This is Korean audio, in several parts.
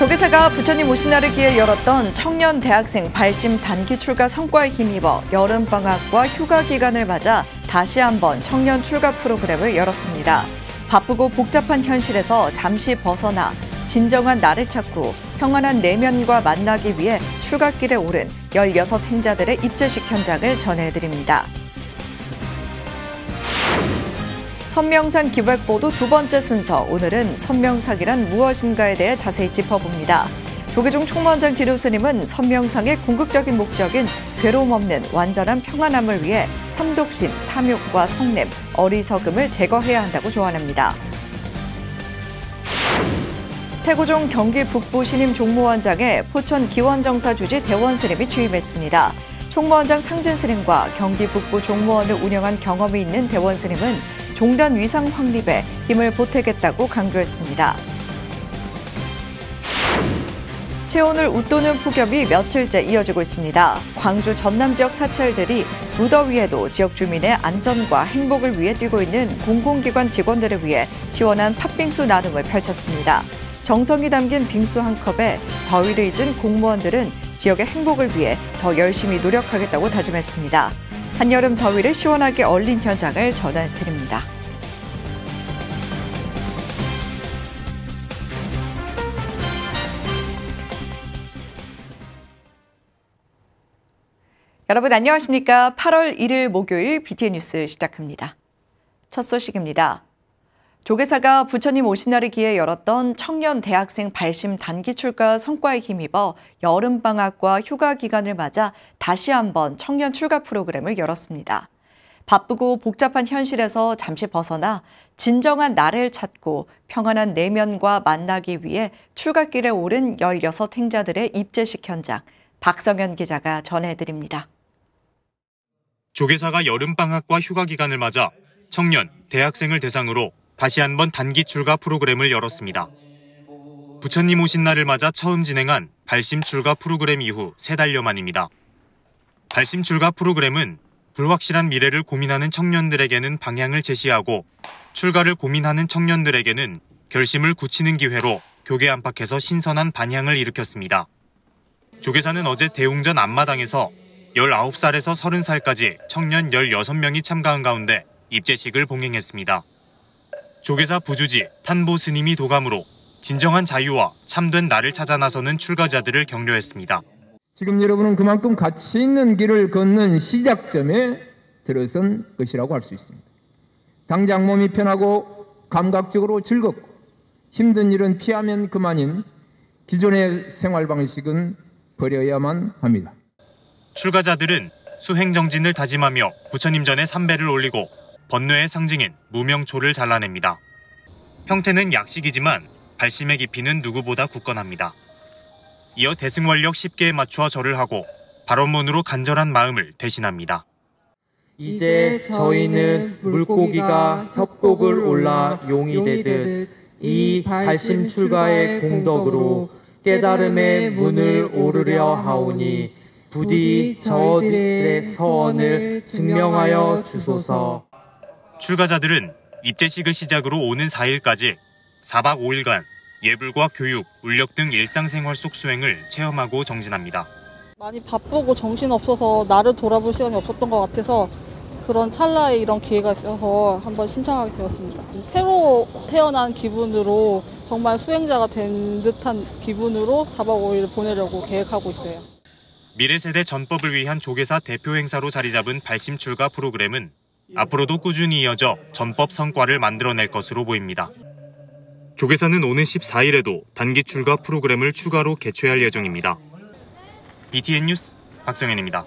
조계사가 부처님 오신 날을 기해 열었던 청년 대학생 발심 단기 출가 성과에 힘입어 여름방학과 휴가 기간을 맞아 다시 한번 청년 출가 프로그램을 열었습니다. 바쁘고 복잡한 현실에서 잠시 벗어나 진정한 나를 찾고 평안한 내면과 만나기 위해 출가길에 오른 16 행자들의 입제식 현장을 전해드립니다. 선명상 기획보도 두 번째 순서, 오늘은 선명상이란 무엇인가에 대해 자세히 짚어봅니다. 조계종 총무원장 진우스님은 선명상의 궁극적인 목적인 괴로움 없는 완전한 평안함을 위해 삼독심, 탐욕과 성냄, 어리석음을 제거해야 한다고 조언합니다. 태고종 경기 북부 신임 종무원장에 포천 기원정사 주지 대원 스님이 취임했습니다. 총무원장 상진 스님과 경기 북부 종무원을 운영한 경험이 있는 대원 스님은 종단 위상 확립에 힘을 보태겠다고 강조했습니다. 체온을 웃도는 폭염이 며칠째 이어지고 있습니다. 광주 전남 지역 사찰들이 무더위에도 지역 주민의 안전과 행복을 위해 뛰고 있는 공공기관 직원들을 위해 시원한 팥빙수 나눔을 펼쳤습니다. 정성이 담긴 빙수 한 컵에 더위를 잊은 공무원들은 지역의 행복을 위해 더 열심히 노력하겠다고 다짐했습니다. 한여름 더위를 시원하게 얼린 현장을 전해드립니다. 여러분 안녕하십니까? 8월 1일 목요일 BTN 뉴스 시작합니다. 첫 소식입니다. 조계사가 부처님 오신 날을 기해 열었던 청년 대학생 발심 단기 출가 성과에 힘입어 여름방학과 휴가 기간을 맞아 다시 한번 청년 출가 프로그램을 열었습니다. 바쁘고 복잡한 현실에서 잠시 벗어나 진정한 나를 찾고 평안한 내면과 만나기 위해 출가길에 오른 16 행자들의 입제식 현장, 박성현 기자가 전해드립니다. 조계사가 여름방학과 휴가 기간을 맞아 청년, 대학생을 대상으로 다시 한번 단기 출가 프로그램을 열었습니다. 부처님 오신 날을 맞아 처음 진행한 발심 출가 프로그램 이후 3달여 만입니다. 발심 출가 프로그램은 불확실한 미래를 고민하는 청년들에게는 방향을 제시하고 출가를 고민하는 청년들에게는 결심을 굳히는 기회로 교계 안팎에서 신선한 반향을 일으켰습니다. 조계사는 어제 대웅전 앞마당에서 19살에서 30살까지 청년 16명이 참가한 가운데 입제식을 봉행했습니다. 조계사 부주지 탄보 스님이 도감으로 진정한 자유와 참된 나를 찾아 나서는 출가자들을 격려했습니다. 지금 여러분은 그만큼 가치 있는 길을 걷는 시작점에 들어선 것이라고 할 수 있습니다. 당장 몸이 편하고 감각적으로 즐겁고 힘든 일은 피하면 그만인 기존의 생활 방식은 버려야만 합니다. 출가자들은 수행정진을 다짐하며 부처님 전에 삼배를 올리고 번뇌의 상징인 무명초를 잘라냅니다. 형태는 약식이지만 발심의 깊이는 누구보다 굳건합니다. 이어 대승원력 10개에 맞추어 절을 하고 발언문으로 간절한 마음을 대신합니다. 이제 저희는 물고기가 협곡을 올라 용이 되듯 이 발심 출가의 공덕으로 깨달음의 문을 오르려 하오니 부디 저들의 서원을 증명하여 주소서. 출가자들은 입제식을 시작으로 오는 4일까지 4박 5일간 예불과 교육, 울력 등 일상생활 속 수행을 체험하고 정진합니다. 많이 바쁘고 정신없어서 나를 돌아볼 시간이 없었던 것 같아서 그런 찰나에 이런 기회가 있어서 한번 신청하게 되었습니다. 새로 태어난 기분으로 정말 수행자가 된 듯한 기분으로 4박 5일을 보내려고 계획하고 있어요. 미래세대 전법을 위한 조계사 대표 행사로 자리 잡은 발심 출가 프로그램은 앞으로도 꾸준히 이어져 전법 성과를 만들어낼 것으로 보입니다. 조계사는 오는 14일에도 단기 출가 프로그램을 추가로 개최할 예정입니다. BTN 뉴스 박성현입니다.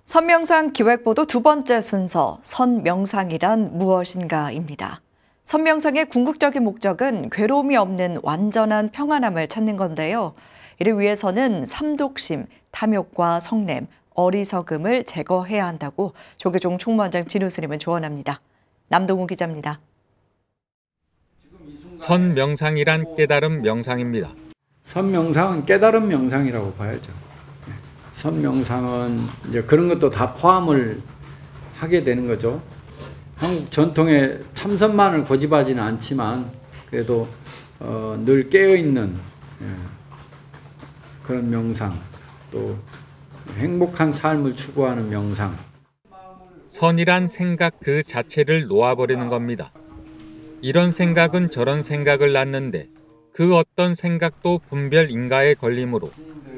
선명상 기획보도 두 번째 순서, 선명상이란 무엇인가입니다. 선명상의 궁극적인 목적은 괴로움이 없는 완전한 평안함을 찾는 건데요. 이를 위해서는 삼독심, 탐욕과 성냄, 어리석음을 제거해야 한다고 조계종 총무원장 진우스님은 조언합니다. 남동훈 기자입니다. 선명상이란 깨달음 명상입니다. 선명상은 깨달음 명상이라고 봐야죠. 선명상은 이제 그런 것도 다 포함을 하게 되는 거죠. 한국 전통의 참선만을 고집하지는 않지만 그래도 늘 깨어있는 그런 명상, 또 행복한 삶을 추구하는 명상. 선이란 생각 그 자체를 놓아버리는 겁니다. 이런 생각은 저런 생각을 낳는데 그 어떤 생각도 분별 인가에 걸리므로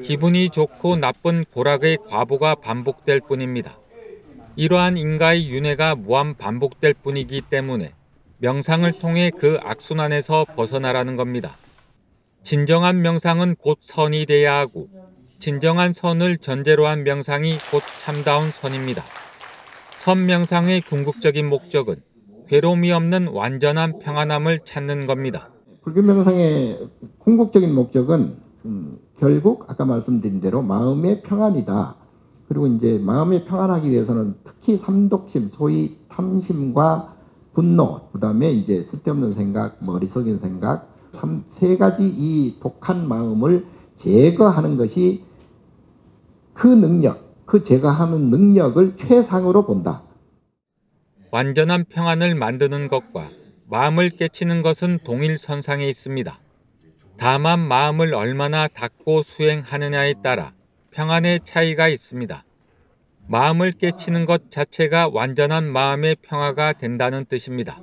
기분이 좋고 나쁜 고락의 과보가 반복될 뿐입니다. 이러한 인가의 윤회가 무한 반복될 뿐이기 때문에 명상을 통해 그 악순환에서 벗어나라는 겁니다. 진정한 명상은 곧 선이 돼야 하고 진정한 선을 전제로 한 명상이 곧 참다운 선입니다. 선 명상의 궁극적인 목적은 괴로움이 없는 완전한 평안함을 찾는 겁니다. 불교 명상의 궁극적인 목적은 결국 아까 말씀드린 대로 마음의 평안이다. 그리고 이제 마음의 평안하기 위해서는 특히 삼독심, 소위 탐심과 분노, 그다음에 이제 쓸데없는 생각, 머리속인 생각, 세 가지 이 독한 마음을 제거하는 것이 그 능력, 그 제거하는 능력을 최상으로 본다. 완전한 평안을 만드는 것과 마음을 깨치는 것은 동일선상에 있습니다. 다만 마음을 얼마나 닫고 수행하느냐에 따라 평안의 차이가 있습니다. 마음을 깨치는 것 자체가 완전한 마음의 평화가 된다는 뜻입니다.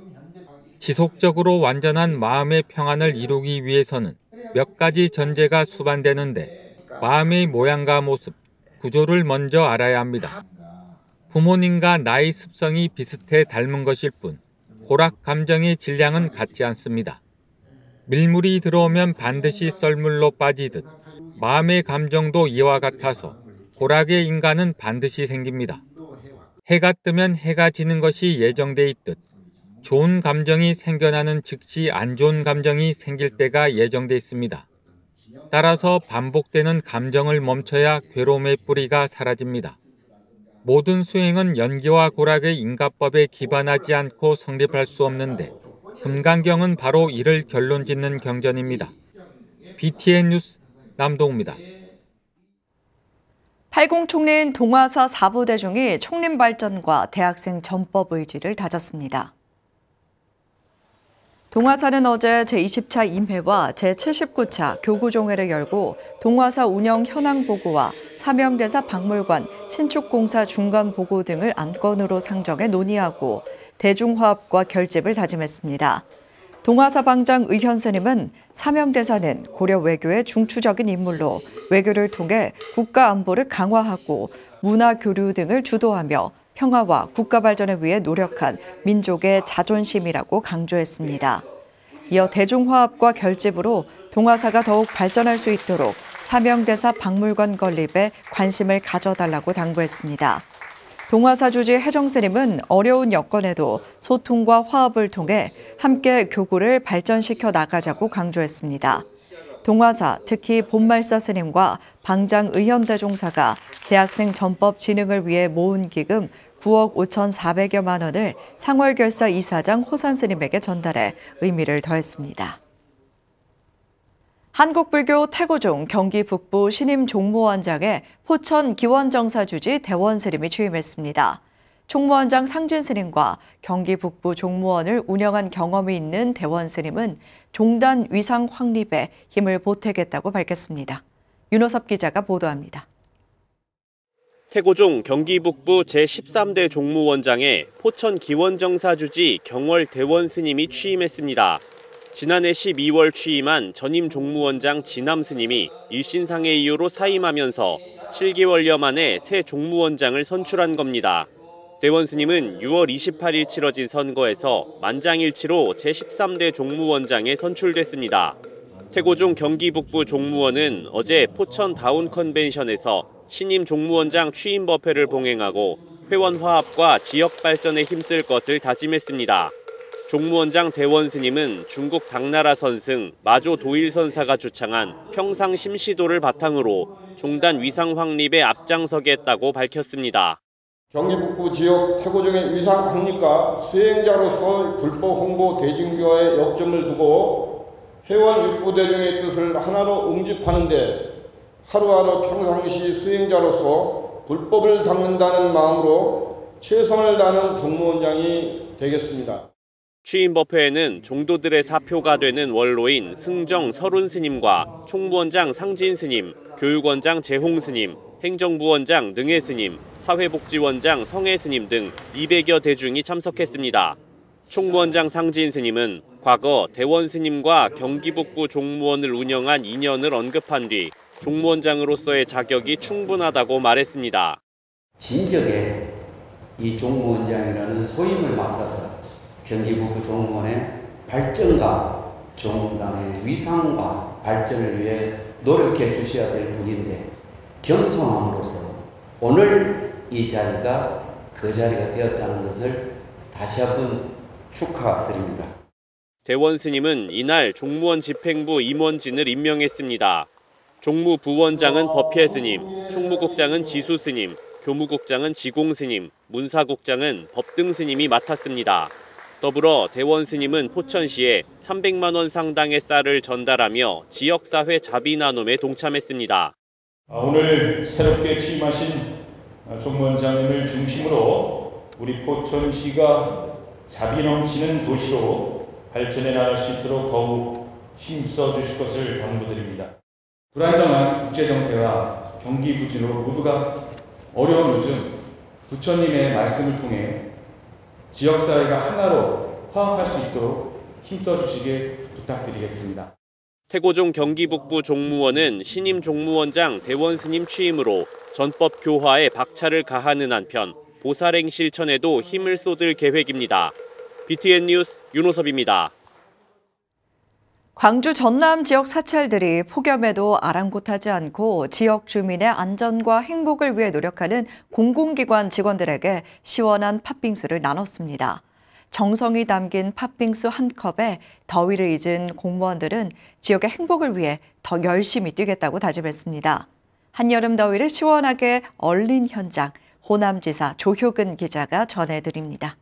지속적으로 완전한 마음의 평안을 이루기 위해서는 몇 가지 전제가 수반되는데 마음의 모양과 모습, 구조를 먼저 알아야 합니다. 부모님과 나의 습성이 비슷해 닮은 것일 뿐 고락 감정의 질량은 같지 않습니다. 밀물이 들어오면 반드시 썰물로 빠지듯 마음의 감정도 이와 같아서 고락의 인간은 반드시 생깁니다. 해가 뜨면 해가 지는 것이 예정돼 있듯 좋은 감정이 생겨나는 즉시 안 좋은 감정이 생길 때가 예정돼 있습니다. 따라서 반복되는 감정을 멈춰야 괴로움의 뿌리가 사라집니다. 모든 수행은 연기와 고락의 인가법에 기반하지 않고 성립할 수 없는데 금강경은 바로 이를 결론짓는 경전입니다. BTN 뉴스 남동우입니다. 80 총린 동아사 4부대중이 총림 발전과 대학생 전법 의지를 다졌습니다. 동아사는 어제 제20차 임회와 제79차 교구종회를 열고 동아사 운영 현황 보고와 사명대사 박물관, 신축공사 중간 보고 등을 안건으로 상정해 논의하고 대중화합과 결집을 다짐했습니다. 동아사 방장 의현 스님은 사명대사는 고려 외교의 중추적인 인물로 외교를 통해 국가 안보를 강화하고 문화 교류 등을 주도하며 평화와 국가 발전을 위해 노력한 민족의 자존심이라고 강조했습니다. 이어 대중화합과 결집으로 동아사가 더욱 발전할 수 있도록 사명대사 박물관 건립에 관심을 가져달라고 당부했습니다. 동아사 주지 혜정 스님은 어려운 여건에도 소통과 화합을 통해 함께 교구를 발전시켜 나가자고 강조했습니다. 동아사, 특히 본말사 스님과 방장 의현대종사가 대학생 전법 진흥을 위해 모은 기금 9억 5,400여만 원을 상월결사 이사장 호산 스님에게 전달해 의미를 더했습니다. 한국불교 태고종 경기 북부 신임 종무원장에 포천 기원정사 주지 대원 스님이 취임했습니다. 총무원장 상진 스님과 경기 북부 종무원을 운영한 경험이 있는 대원 스님은 종단 위상 확립에 힘을 보태겠다고 밝혔습니다. 윤호섭 기자가 보도합니다. 태고종 경기 북부 제13대 종무원장에 포천 기원정사 주지 경월 대원 스님이 취임했습니다. 지난해 12월 취임한 전임 종무원장 진함 스님이 일신상의 이유로 사임하면서 7개월여 만에 새 종무원장을 선출한 겁니다. 대원 스님은 6월 28일 치러진 선거에서 만장일치로 제13대 종무원장에 선출됐습니다. 태고종 경기 북부 종무원은 어제 포천 다운 컨벤션에서 신임 종무원장 취임 법회를 봉행하고 회원 화합과 지역 발전에 힘쓸 것을 다짐했습니다. 종무원장 대원 스님은 중국 당나라 선승 마조 도일선사가 주창한 평상 심시도를 바탕으로 종단 위상 확립에 앞장서겠다고 밝혔습니다. 경기 북부 지역 태고종의 위상 확립과 수행자로서 불법 홍보 대중교화의 역점을 두고 회원 육부대중의 뜻을 하나로 응집하는 데 하루하루 평상시 수행자로서 불법을 닦는다는 마음으로 최선을 다하는 종무원장이 되겠습니다. 취임 법회에는 종도들의 사표가 되는 원로인 승정 서른 스님과 총무원장 상진 스님, 교육원장 재홍 스님, 행정부원장 능혜 스님, 사회복지원장 성혜 스님 등 200여 대중이 참석했습니다. 총무원장 상진 스님은 과거 대원 스님과 경기북부 종무원을 운영한 인연을 언급한 뒤 종무원장으로서의 자격이 충분하다고 말했습니다. 진정에 이 종무원장이라는 소임을 맡아서 경기북부 종무원의 발전과 종단의 위상과 발전을 위해 노력해 주셔야 될 분인데 겸손함으로써 오늘 이 자리가 그 자리가 되었다는 것을 다시 한번 축하드립니다. 대원 스님은 이날 종무원 집행부 임원진을 임명했습니다. 종무부원장은 법회 스님, 총무국장은 지수 스님, 교무국장은 지공 스님, 문사국장은 법등 스님이 맡았습니다. 더불어 대원 스님은 포천시에 300만 원 상당의 쌀을 전달하며 지역사회 자비 나눔에 동참했습니다. 오늘 새롭게 취임하신 종무원장님을 중심으로 우리 포천시가 자비 넘치는 도시로 발전해 나갈 수 있도록 더욱 힘써 주실 것을 당부드립니다. 불안정한 국제정세와 경기 부진으로 모두가 어려운 요즘 부처님의 말씀을 통해 지역사회가 하나로 화합할 수 있도록 힘써 주시길 부탁드리겠습니다. 태고종 경기북부 종무원은 신임 종무원장 대원 스님 취임으로 전법 교화에 박차를 가하는 한편 보살행 실천에도 힘을 쏟을 계획입니다. BTN 뉴스 윤호섭입니다. 광주 전남 지역 사찰들이 폭염에도 아랑곳하지 않고 지역 주민의 안전과 행복을 위해 노력하는 공공기관 직원들에게 시원한 팥빙수를 나눴습니다. 정성이 담긴 팥빙수 한 컵에 더위를 잊은 공무원들은 지역의 행복을 위해 더 열심히 뛰겠다고 다짐했습니다. 한여름 더위를 시원하게 얼린 현장, 호남지사 조효근 기자가 전해드립니다.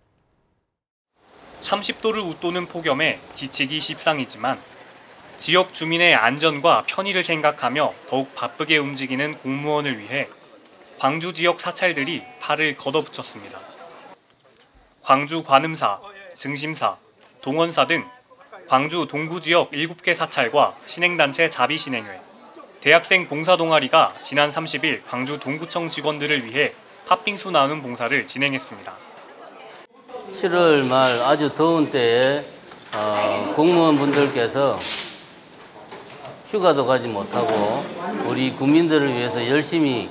30도를 웃도는 폭염에 지치기 십상이지만 지역 주민의 안전과 편의를 생각하며 더욱 바쁘게 움직이는 공무원을 위해 광주 지역 사찰들이 팔을 걷어붙였습니다. 광주 관음사, 증심사, 동원사 등 광주 동구 지역 7개 사찰과 신행단체 자비신행회, 대학생 봉사동아리가 지난 30일 광주 동구청 직원들을 위해 팥빙수 나눔 봉사를 진행했습니다. 7월 말 아주 더운 때에 공무원분들께서 휴가도 가지 못하고 우리 국민들을 위해서 열심히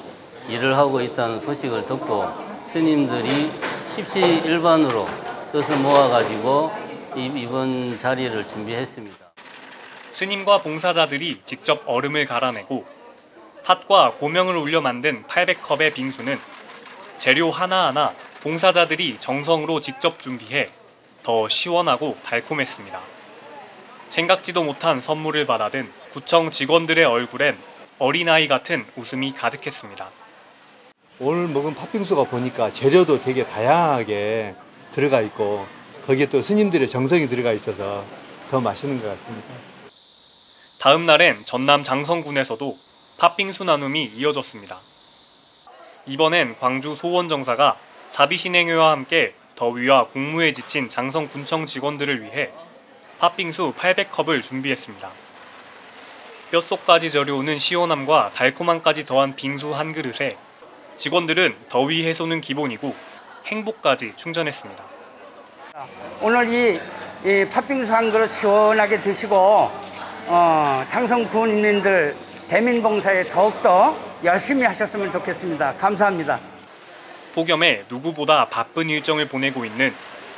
일을 하고 있다는 소식을 듣고 스님들이 십시일반으로 뜻을 모아가지고 이번 자리를 준비했습니다. 스님과 봉사자들이 직접 얼음을 갈아내고 팥과 고명을 올려 만든 800컵의 빙수는 재료 하나하나 봉사자들이 정성으로 직접 준비해 더 시원하고 달콤했습니다. 생각지도 못한 선물을 받아든 구청 직원들의 얼굴엔 어린아이 같은 웃음이 가득했습니다. 오늘 먹은 팥빙수가 보니까 재료도 되게 다양하게 들어가 있고 거기에 또 스님들의 정성이 들어가 있어서 더 맛있는 것 같습니다. 다음 날엔 전남 장성군에서도 팥빙수 나눔이 이어졌습니다. 이번엔 광주 소원정사가 자비신행회와 함께 더위와 공무에 지친 장성군청 직원들을 위해 팥빙수 800컵을 준비했습니다. 뼛속까지 저려오는 시원함과 달콤함까지 더한 빙수 한 그릇에 직원들은 더위 해소는 기본이고 행복까지 충전했습니다. 오늘 이 팥빙수 한 그릇 시원하게 드시고 장성 군민들 대민봉사에 더욱더 열심히 하셨으면 좋겠습니다. 감사합니다. 폭염에 누구보다 바쁜 일정을 보내고 있는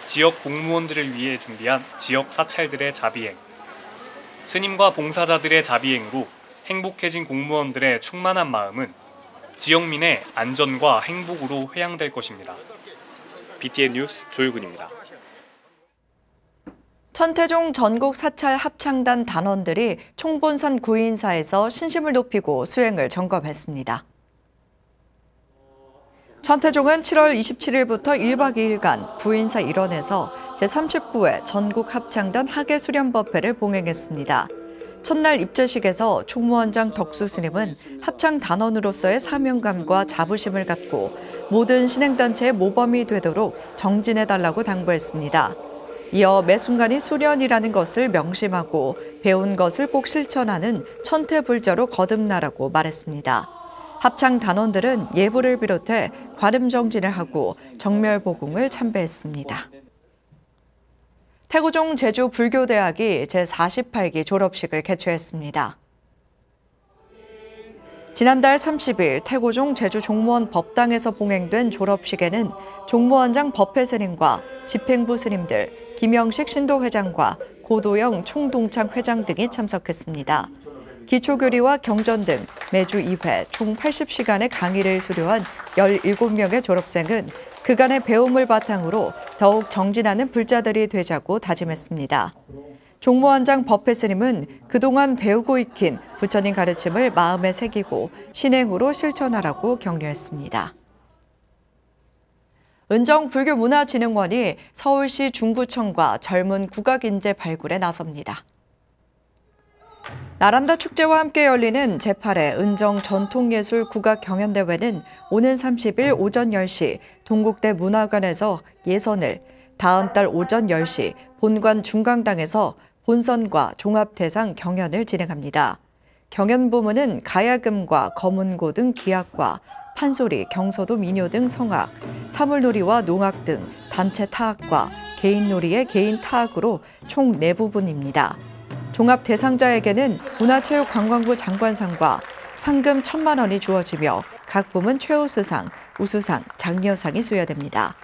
지역 공무원들을 위해 준비한 지역 사찰들의 자비행. 스님과 봉사자들의 자비행으로 행복해진 공무원들의 충만한 마음은 지역민의 안전과 행복으로 회양될 것입니다. BTN 뉴스 조유근입니다. 천태종 전국 사찰 합창단 단원들이 총본산 구인사에서 신심을 높이고 수행을 점검했습니다. 천태종은 7월 27일부터 1박 2일간 구인사 일원에서 제39회 전국 합창단 하계 수련법회를 봉행했습니다. 첫날 입제식에서 총무원장 덕수 스님은 합창 단원으로서의 사명감과 자부심을 갖고 모든 신행단체의 모범이 되도록 정진해달라고 당부했습니다. 이어 매 순간이 수련이라는 것을 명심하고 배운 것을 꼭 실천하는 천태불자로 거듭나라고 말했습니다. 합창 단원들은 예불을 비롯해 관음정진을 하고 정멸보궁을 참배했습니다. 태고종 제주불교대학이 제48기 졸업식을 개최했습니다. 지난달 30일 태고종 제주종무원 법당에서 봉행된 졸업식에는 종무원장 법회스님과 집행부 스님들, 김영식 신도회장과 고도영 총동창 회장 등이 참석했습니다. 기초교리와 경전 등 매주 2회 총 80시간의 강의를 수료한 17명의 졸업생은 그간의 배움을 바탕으로 더욱 정진하는 불자들이 되자고 다짐했습니다. 종무원장 법회스님은 그동안 배우고 익힌 부처님 가르침을 마음에 새기고 신행으로 실천하라고 격려했습니다. 은정불교문화진흥원이 서울시 중구청과 젊은 국악인재 발굴에 나섭니다. 나란다 축제와 함께 열리는 제8회 은정 전통예술 국악 경연대회는 오는 30일 오전 10시 동국대 문화관에서 예선을, 다음 달 오전 10시 본관 중강당에서 본선과 종합대상 경연을 진행합니다. 경연 부문은 가야금과 거문고 등 기악과 판소리, 경서도 민요 등 성악, 사물놀이와 농악 등 단체 타악과 개인놀이의 개인 타악으로 총 4부분입니다. 종합 대상자에게는 문화체육관광부 장관상과 상금 1,000만 원이 주어지며 각 부문 최우수상, 우수상, 장려상이 수여됩니다.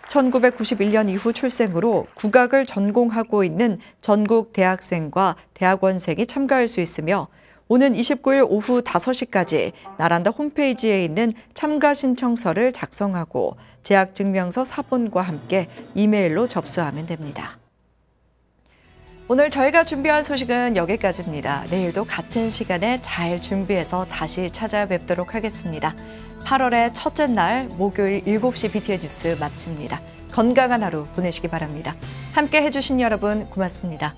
1991년 이후 출생으로 국악을 전공하고 있는 전국 대학생과 대학원생이 참가할 수 있으며 오는 29일 오후 5시까지 나란다 홈페이지에 있는 참가 신청서를 작성하고 재학증명서 사본과 함께 이메일로 접수하면 됩니다. 오늘 저희가 준비한 소식은 여기까지입니다. 내일도 같은 시간에 잘 준비해서 다시 찾아뵙도록 하겠습니다. 8월의 첫째 날 목요일 7시 BTN 뉴스 마칩니다. 건강한 하루 보내시기 바랍니다. 함께 해주신 여러분 고맙습니다.